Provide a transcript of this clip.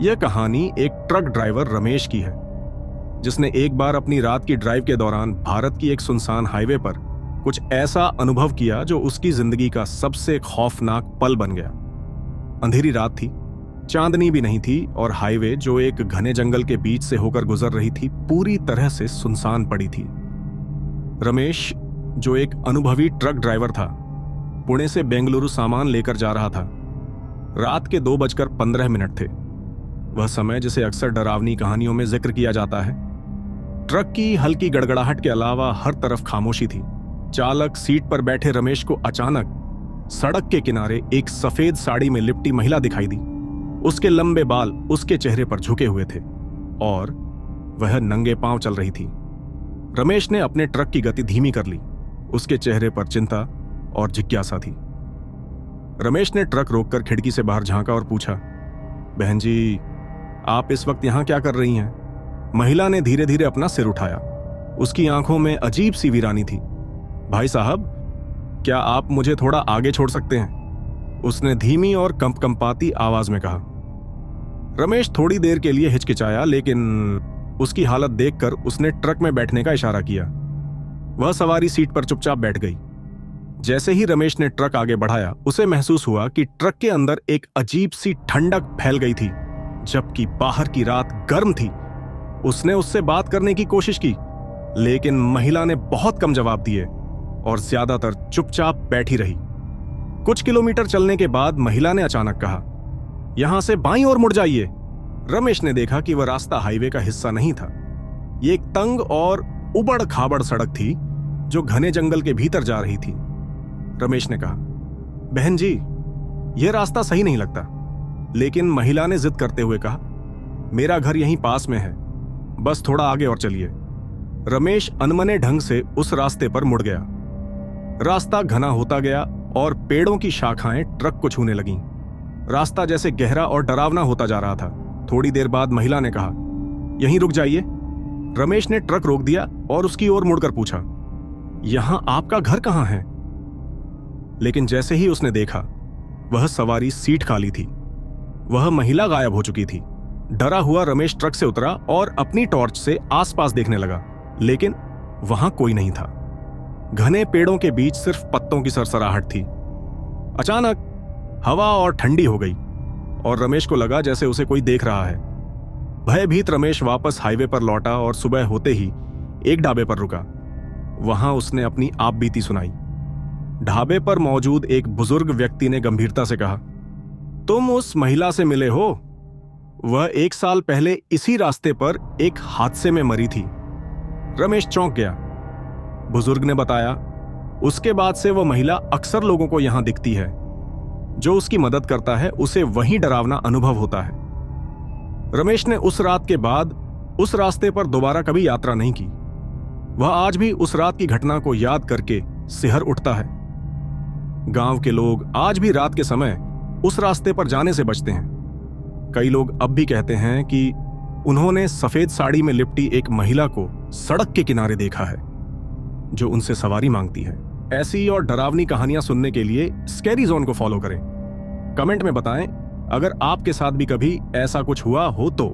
यह कहानी एक ट्रक ड्राइवर रमेश की है, जिसने एक बार अपनी रात की ड्राइव के दौरान भारत की एक सुनसान हाईवे पर कुछ ऐसा अनुभव किया जो उसकी जिंदगी का सबसे खौफनाक पल बन गया। अंधेरी रात थी, चांदनी भी नहीं थी और हाईवे जो एक घने जंगल के बीच से होकर गुजर रही थी पूरी तरह से सुनसान पड़ी थी। रमेश, जो एक अनुभवी ट्रक ड्राइवर था, पुणे से बेंगलुरु सामान लेकर जा रहा था। रात के 2:15 थे। वह समय जिसे अक्सर डरावनी कहानियों में जिक्र किया जाता है। ट्रक की हल्की गड़गड़ाहट के अलावा हर तरफ खामोशी थी। चालक सीट पर बैठे रमेश को अचानक सड़क के किनारे एक सफेद साड़ी में लिपटी महिला दिखाई दी। उसके लंबे बाल उसके चेहरे पर झुके हुए थे और वह नंगे पांव चल रही थी। रमेश ने अपने ट्रक की गति धीमी कर ली। उसके चेहरे पर चिंता और जिज्ञासा थी। रमेश ने ट्रक रोककर खिड़की से बाहर झांका और पूछा, बहन जी, आप इस वक्त यहां क्या कर रही हैं? महिला ने धीरे धीरे अपना सिर उठाया। उसकी आंखों में अजीब सी वीरानी थी। भाई साहब, क्या आप मुझे थोड़ा आगे छोड़ सकते हैं? उसने धीमी और कंपकंपाती आवाज में कहा। रमेश थोड़ी देर के लिए हिचकिचाया, लेकिन उसकी हालत देखकर उसने ट्रक में बैठने का इशारा किया। वह सवारी सीट पर चुपचाप बैठ गई। जैसे ही रमेश ने ट्रक आगे बढ़ाया, उसे महसूस हुआ कि ट्रक के अंदर एक अजीब सी ठंडक फैल गई थी, जबकि बाहर की रात गर्म थी। उसने उससे बात करने की कोशिश की, लेकिन महिला ने बहुत कम जवाब दिए और ज्यादातर चुपचाप बैठी रही। कुछ किलोमीटर चलने के बाद महिला ने अचानक कहा, यहां से बाईं ओर मुड़ जाइए। रमेश ने देखा कि वह रास्ता हाईवे का हिस्सा नहीं था। यह एक तंग और उबड़ खाबड़ सड़क थी जो घने जंगल के भीतर जा रही थी। रमेश ने कहा, बहन जी, यह रास्ता सही नहीं लगता। लेकिन महिला ने जिद करते हुए कहा, मेरा घर यहीं पास में है, बस थोड़ा आगे और चलिए। रमेश अनमने ढंग से उस रास्ते पर मुड़ गया। रास्ता घना होता गया और पेड़ों की शाखाएं ट्रक को छूने लगीं। रास्ता जैसे गहरा और डरावना होता जा रहा था। थोड़ी देर बाद महिला ने कहा, यहीं रुक जाइए। रमेश ने ट्रक रोक दिया और उसकी ओर मुड़कर पूछा, यहां आपका घर कहां है? लेकिन जैसे ही उसने देखा, वह सवारी सीट खाली थी। वह महिला गायब हो चुकी थी। डरा हुआ रमेश ट्रक से उतरा और अपनी टॉर्च से आसपास देखने लगा, लेकिन वहां कोई नहीं था। घने पेड़ों के बीच सिर्फ पत्तों की सरसराहट थी। अचानक हवा और ठंडी हो गई और रमेश को लगा जैसे उसे कोई देख रहा है। भयभीत रमेश वापस हाईवे पर लौटा और सुबह होते ही एक ढाबे पर रुका। वहां उसने अपनी आपबीती सुनाई। ढाबे पर मौजूद एक बुजुर्ग व्यक्ति ने गंभीरता से कहा, तुम उस महिला से मिले हो? वह 1 साल पहले इसी रास्ते पर एक हादसे में मरी थी। रमेश चौंक गया। बुजुर्ग ने बताया, उसके बाद से वह महिला अक्सर लोगों को यहां दिखती है। जो उसकी मदद करता है उसे वही डरावना अनुभव होता है। रमेश ने उस रात के बाद उस रास्ते पर दोबारा कभी यात्रा नहीं की। वह आज भी उस रात की घटना को याद करके सिहर उठता है। गांव के लोग आज भी रात के समय उस रास्ते पर जाने से बचते हैं। कई लोग अब भी कहते हैं कि उन्होंने सफेद साड़ी में लिपटी एक महिला को सड़क के किनारे देखा है, जो उनसे सवारी मांगती है। ऐसी और डरावनी कहानियां सुनने के लिए स्कैरी जोन को फॉलो करें। कमेंट में बताएं अगर आपके साथ भी कभी ऐसा कुछ हुआ हो तो।